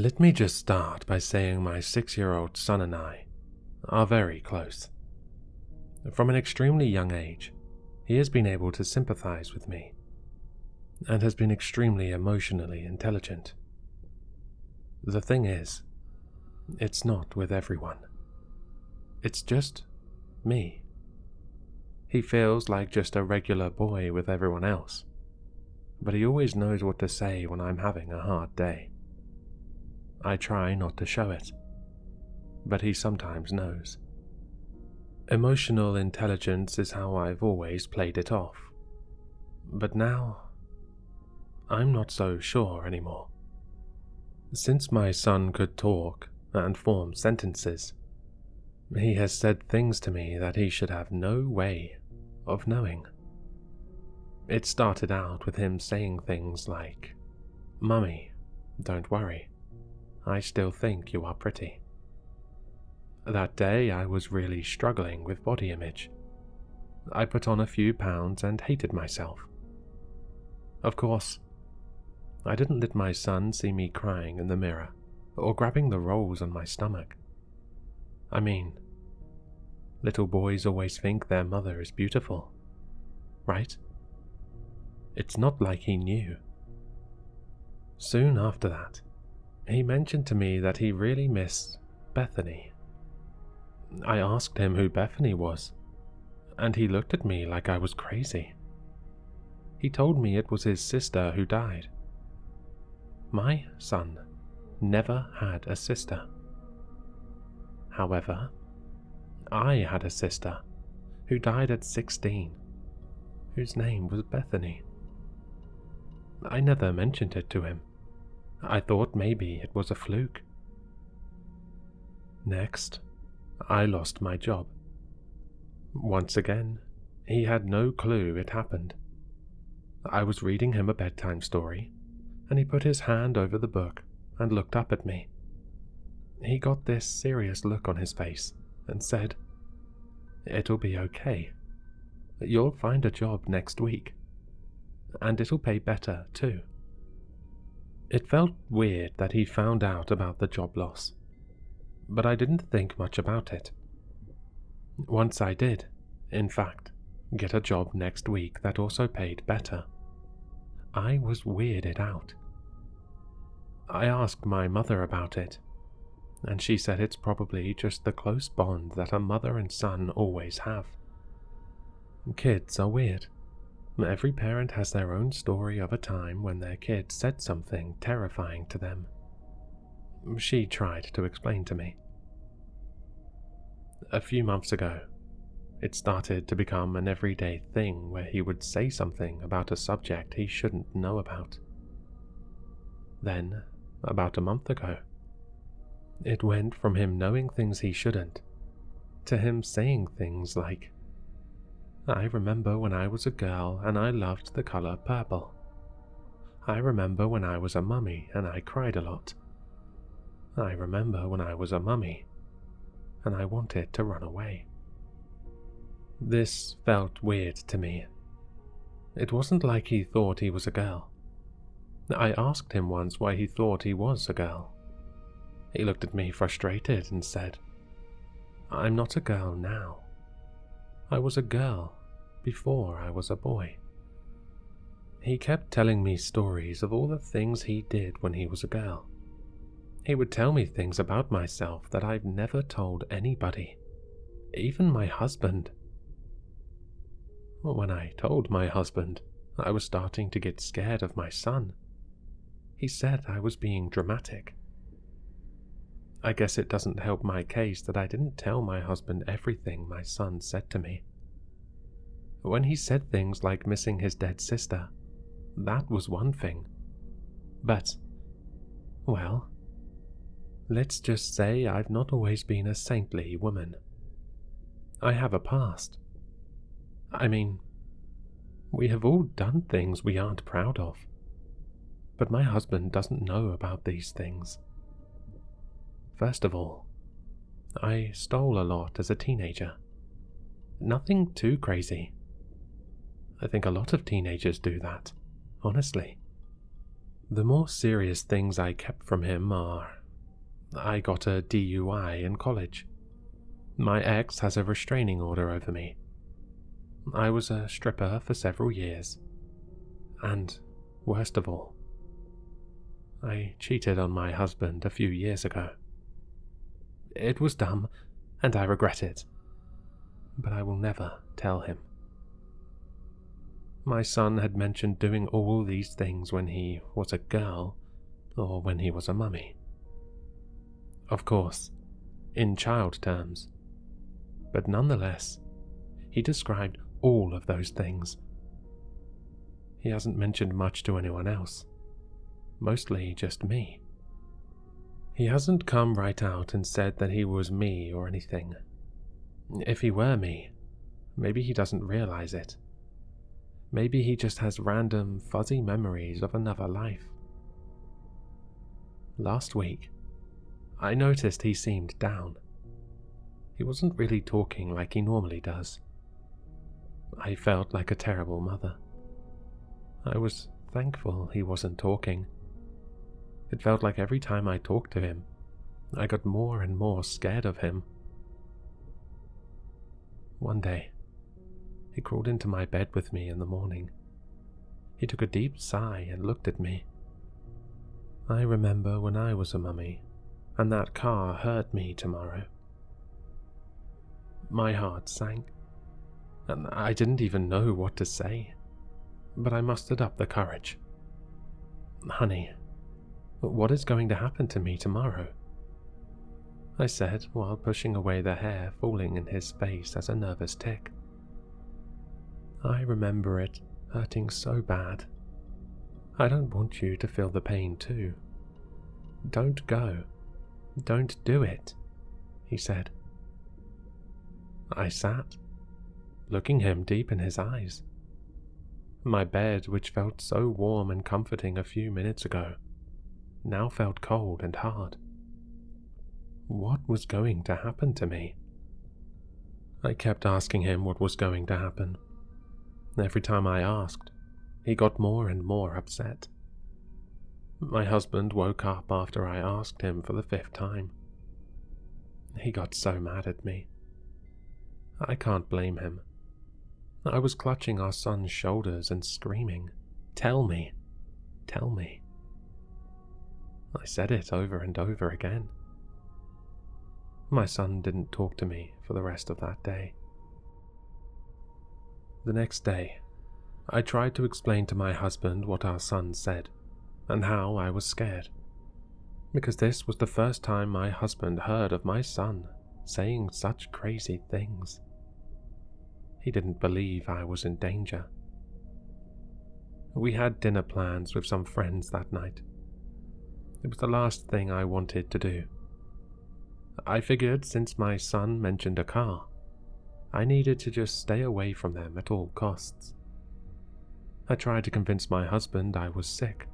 Let me just start by saying my 6-year-old son and I are very close. From an extremely young age, he has been able to sympathize with me and has been extremely emotionally intelligent. The thing is, it's not with everyone. It's just me. He feels like just a regular boy with everyone else, but he always knows what to say when I'm having a hard day. I try not to show it, but he sometimes knows. Emotional intelligence is how I've always played it off, but now I'm not so sure anymore. Since my son could talk and form sentences, he has said things to me that he should have no way of knowing. It started out with him saying things like, "Mummy, don't worry, I still think you are pretty." That day I was really struggling with body image. I put on a few pounds and hated myself. Of course, I didn't let my son see me crying in the mirror or grabbing the rolls on my stomach. I mean, little boys always think their mother is beautiful, right? It's not like he knew. Soon after that, he mentioned to me that he really missed Bethany. I asked him who Bethany was, and he looked at me like I was crazy. He told me it was his sister who died. My son never had a sister. However, I had a sister who died at 16, whose name was Bethany. I never mentioned it to him. I thought maybe it was a fluke. Next, I lost my job. Once again, he had no clue it happened. I was reading him a bedtime story, and he put his hand over the book and looked up at me. He got this serious look on his face and said, "It'll be okay. You'll find a job next week, and it'll pay better too." It felt weird that he found out about the job loss, but I didn't think much about it. Once I did, in fact, get a job next week that also paid better, I was weirded out. I asked my mother about it, and she said it's probably just the close bond that a mother and son always have. Kids are weird. Every parent has their own story of a time when their kid said something terrifying to them. She tried to explain to me. A few months ago, it started to become an everyday thing where he would say something about a subject he shouldn't know about. Then, about a month ago, it went from him knowing things he shouldn't to him saying things like, "I remember when I was a girl and I loved the color purple. I remember when I was a mummy and I cried a lot. I remember when I was a mummy and I wanted to run away." This felt weird to me. It wasn't like he thought he was a girl. I asked him once why he thought he was a girl. He looked at me frustrated and said, "I'm not a girl now. I was a girl before I was a boy." He kept telling me stories of all the things he did when he was a girl. He would tell me things about myself that I've never told anybody, even my husband. When I told my husband, I was starting to get scared of my son. He said I was being dramatic. I guess it doesn't help my case that I didn't tell my husband everything my son said to me. When he said things like missing his dead sister, that was one thing. But, well, let's just say I've not always been a saintly woman. I have a past. I mean, we have all done things we aren't proud of, but my husband doesn't know about these things. First of all, I stole a lot as a teenager. Nothing too crazy. I think a lot of teenagers do that, honestly. The more serious things I kept from him are, I got a DUI in college. My ex has a restraining order over me. I was a stripper for several years. And, worst of all, I cheated on my husband a few years ago. It was dumb, and I regret it. But I will never tell him. My son had mentioned doing all these things when he was a girl, or when he was a mummy. Of course, in child terms. But nonetheless, he described all of those things. He hasn't mentioned much to anyone else. Mostly just me. He hasn't come right out and said that he was me or anything. If he were me, maybe he doesn't realize it. Maybe he just has random, fuzzy memories of another life. Last week, I noticed he seemed down. He wasn't really talking like he normally does. I felt like a terrible mother. I was thankful he wasn't talking. It felt like every time I talked to him, I got more and more scared of him. One day, he crawled into my bed with me in the morning. He took a deep sigh and looked at me. I remember when I was a mummy, and that car hurt me tomorrow. My heart sank, and I didn't even know what to say, but I mustered up the courage. Honey, what is going to happen to me tomorrow? I said while pushing away the hair falling in his face as a nervous tick. I remember it hurting so bad. I don't want you to feel the pain too. Don't go. Don't do it, he said. I sat, looking him deep in his eyes. My bed, which felt so warm and comforting a few minutes ago, now felt cold and hard. What was going to happen to me? I kept asking him what was going to happen. Every time I asked, he got more and more upset. My husband woke up after I asked him for the 5th time. He got so mad at me. I can't blame him. I was clutching our son's shoulders and screaming, "Tell me, tell me." I said it over and over again. My son didn't talk to me for the rest of that day. The next day, I tried to explain to my husband what our son said, and how I was scared, because this was the first time my husband heard of my son saying such crazy things. He didn't believe I was in danger. We had dinner plans with some friends that night. It was the last thing I wanted to do. I figured since my son mentioned a car, I needed to just stay away from them at all costs. I tried to convince my husband I was sick,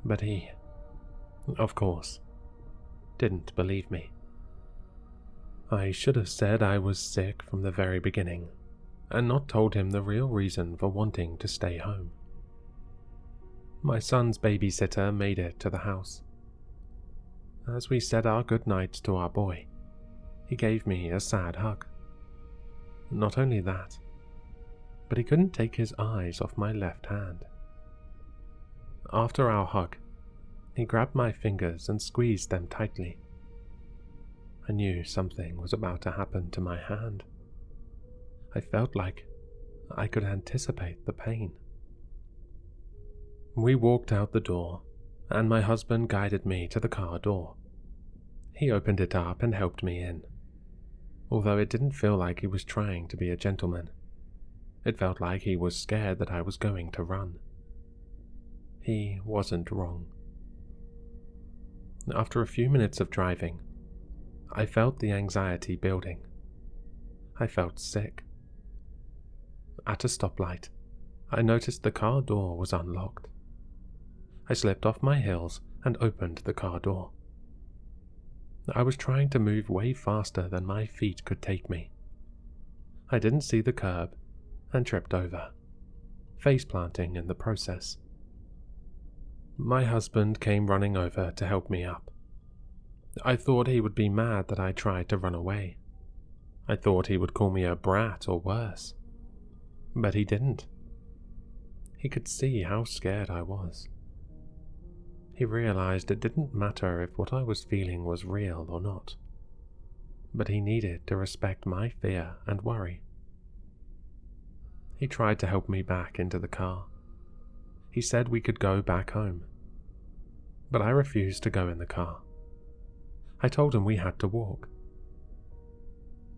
but he, of course, didn't believe me. I should have said I was sick from the very beginning, and not told him the real reason for wanting to stay home. My son's babysitter made it to the house. As we said our goodnights to our boy, he gave me a sad hug. Not only that, but he couldn't take his eyes off my left hand. After our hug, he grabbed my fingers and squeezed them tightly. I knew something was about to happen to my hand. I felt like I could anticipate the pain. We walked out the door, and my husband guided me to the car door. He opened it up and helped me in. Although it didn't feel like he was trying to be a gentleman. It felt like he was scared that I was going to run. He wasn't wrong. After a few minutes of driving, I felt the anxiety building. I felt sick. At a stoplight, I noticed the car door was unlocked. I slipped off my heels and opened the car door. I was trying to move way faster than my feet could take me. I didn't see the curb and tripped over, face planting in the process. My husband came running over to help me up. I thought he would be mad that I tried to run away. I thought he would call me a brat or worse. But he didn't. He could see how scared I was. He realized it didn't matter if what I was feeling was real or not, but he needed to respect my fear and worry. He tried to help me back into the car. He said we could go back home, but I refused to go in the car. I told him we had to walk.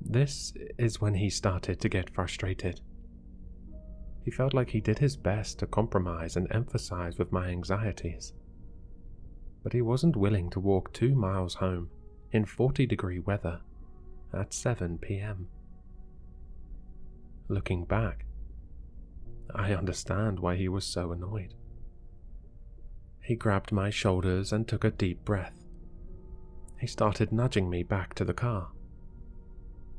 This is when he started to get frustrated. He felt like he did his best to compromise and emphasize with my anxieties, but he wasn't willing to walk 2 miles home in 40-degree weather at 7 p.m. Looking back, I understand why he was so annoyed. He grabbed my shoulders and took a deep breath. He started nudging me back to the car.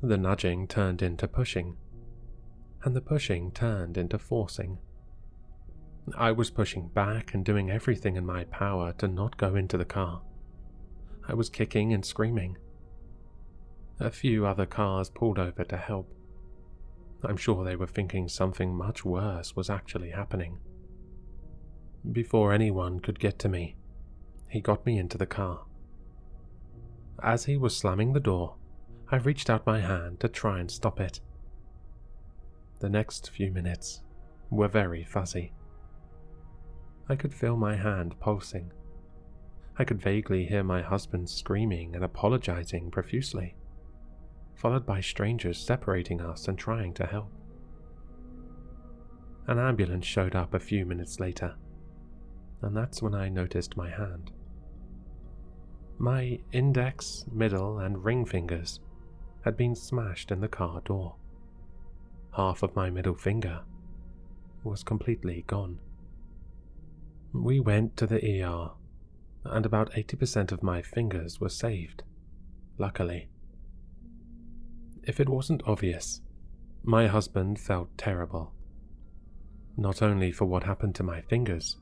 The nudging turned into pushing, and the pushing turned into forcing. I was pushing back and doing everything in my power to not go into the car. I was kicking and screaming. A few other cars pulled over to help. I'm sure they were thinking something much worse was actually happening. Before anyone could get to me, he got me into the car. As he was slamming the door, I reached out my hand to try and stop it. The next few minutes were very fuzzy. I could feel my hand pulsing. I could vaguely hear my husband screaming and apologizing profusely, followed by strangers separating us and trying to help. An ambulance showed up a few minutes later, and that's when I noticed my hand. My index, middle, and ring fingers had been smashed in the car door. Half of my middle finger was completely gone. We went to the ER, and about 80% of my fingers were saved, luckily. If it wasn't obvious, my husband felt terrible. Not only for what happened to my fingers,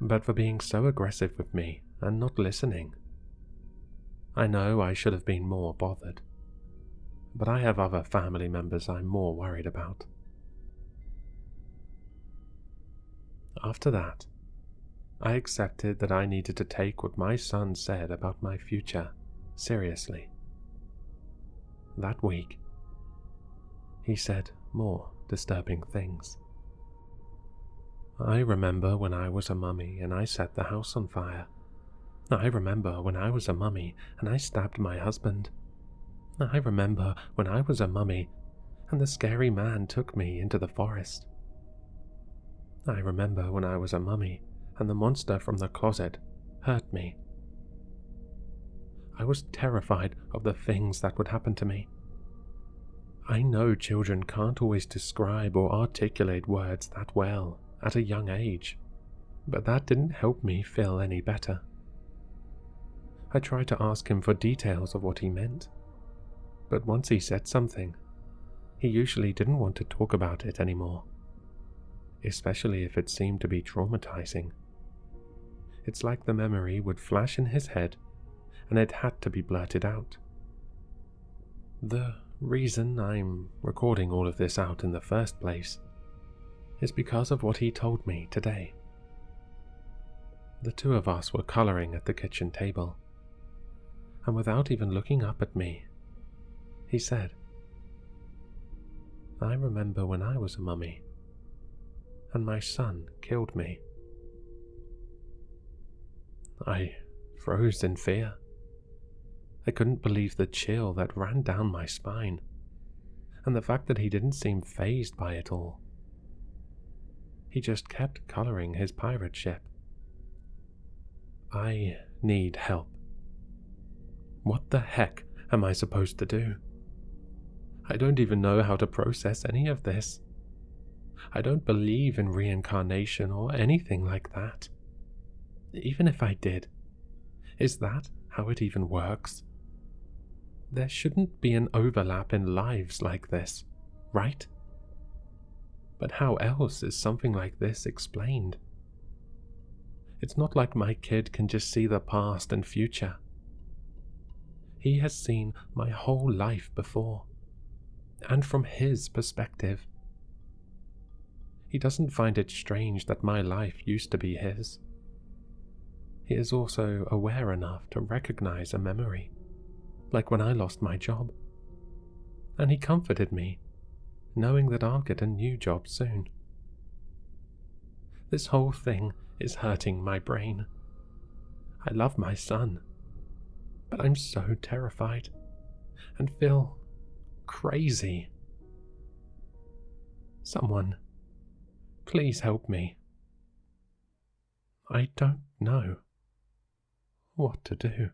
but for being so aggressive with me and not listening. I know I should have been more bothered, but I have other family members I'm more worried about. After that, I accepted that I needed to take what my son said about my future seriously. That week, he said more disturbing things. I remember when I was a mummy and I set the house on fire. I remember when I was a mummy and I stabbed my husband. I remember when I was a mummy and the scary man took me into the forest. I remember when I was a mummy and the monster from the closet hurt me. I was terrified of the things that would happen to me. I know children can't always describe or articulate words that well at a young age, but that didn't help me feel any better. I tried to ask him for details of what he meant, but once he said something, he usually didn't want to talk about it anymore, especially if it seemed to be traumatizing. It's like the memory would flash in his head and it had to be blurted out. The reason I'm recording all of this out in the first place is because of what he told me today. The two of us were coloring at the kitchen table, and without even looking up at me, he said, "I remember when I was a mummy, and my son killed me." I froze in fear. I couldn't believe the chill that ran down my spine, and the fact that he didn't seem fazed by it all. He just kept coloring his pirate ship. I need help. What the heck am I supposed to do? I don't even know how to process any of this. I don't believe in reincarnation or anything like that. Even if I did, is that how it even works? There shouldn't be an overlap in lives like this, right? But how else is something like this explained? It's not like my kid can just see the past and future. He has seen my whole life before, and from his perspective. He doesn't find it strange that my life used to be his. He is also aware enough to recognize a memory, like when I lost my job. And he comforted me, knowing that I'll get a new job soon. This whole thing is hurting my brain. I love my son, but I'm so terrified and feel crazy. Someone, please help me. I don't know what to do.